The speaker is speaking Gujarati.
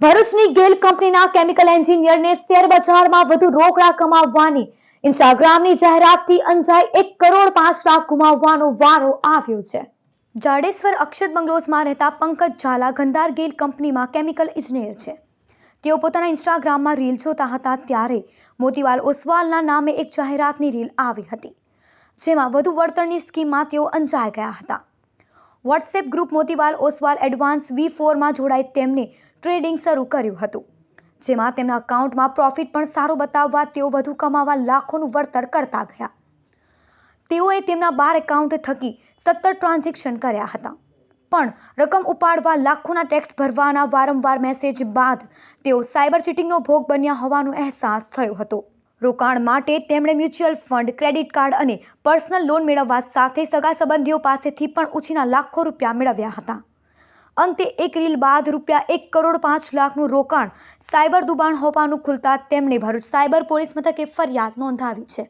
ભરૂચની ગેલ કંપનીના કેમિકલ એન્જિનિયરને શેર બજારમાં વધુ રોકડા કમાવવાની ઇન્સ્ટાગ્રામની જાહેરાતથી અંજાઈ 1,05,00,000 ગુમાવવાનો વારો આવ્યો છે। જાડેશ્વર અક્ષત બંગલોઝમાં રહેતા પંકજ ઝાલા ગંધાર ગેલ કંપનીમાં કેમિકલ ઇજનેર છે। તેઓ પોતાના ઇન્સ્ટાગ્રામમાં રીલ જોતા હતા ત્યારે મોતીવાલ ઓસવાલના નામે એક જાહેરાતની રીલ આવી હતી, જેમાં વધુ વળતરની સ્કીમમાં તેઓ અંજાઈ ગયા હતા। વોટ્સએપ ગ્રુપ મોતીવાલ ઓસવાલ એડવાન્સ V4માં જોડાઈ તેમને ટ્રેડિંગ શરૂ કર્યું હતું, જેમાં તેમના અકાઉન્ટમાં પ્રોફિટ પણ સારો બતાવવા તેઓ વધુ કમાવા લાખોનું વળતર કરતા ગયા। તેઓએ તેમના 12 એકાઉન્ટ થકી 17 ટ્રાન્ઝેક્શન કર્યા હતા, પણ રકમ ઉપાડવા લાખોના ટેક્સ ભરવાના વારંવાર મેસેજ બાદ તેઓ સાયબર ચીટિંગનો ભોગ બન્યા હોવાનો અહેસાસ થયો હતો। રોકાણ માટે તેમણે મ્યુચ્યુઅલ ફંડ, ક્રેડિટ કાર્ડ અને પર્સનલ લોન મેળવવા સાથે સગા સંબંધીઓ પાસેથી પણ ઉછીના લાખો રૂપિયા મેળવ્યા હતા। અંતે એક રીલ બાદ રૂપિયા 1,05,00,000નું રોકાણ સાયબર દુબાણ હોવાનું ખુલતા તેમણે ભરૂચ સાયબર પોલીસ મથકે ફરિયાદ નોંધાવી છે।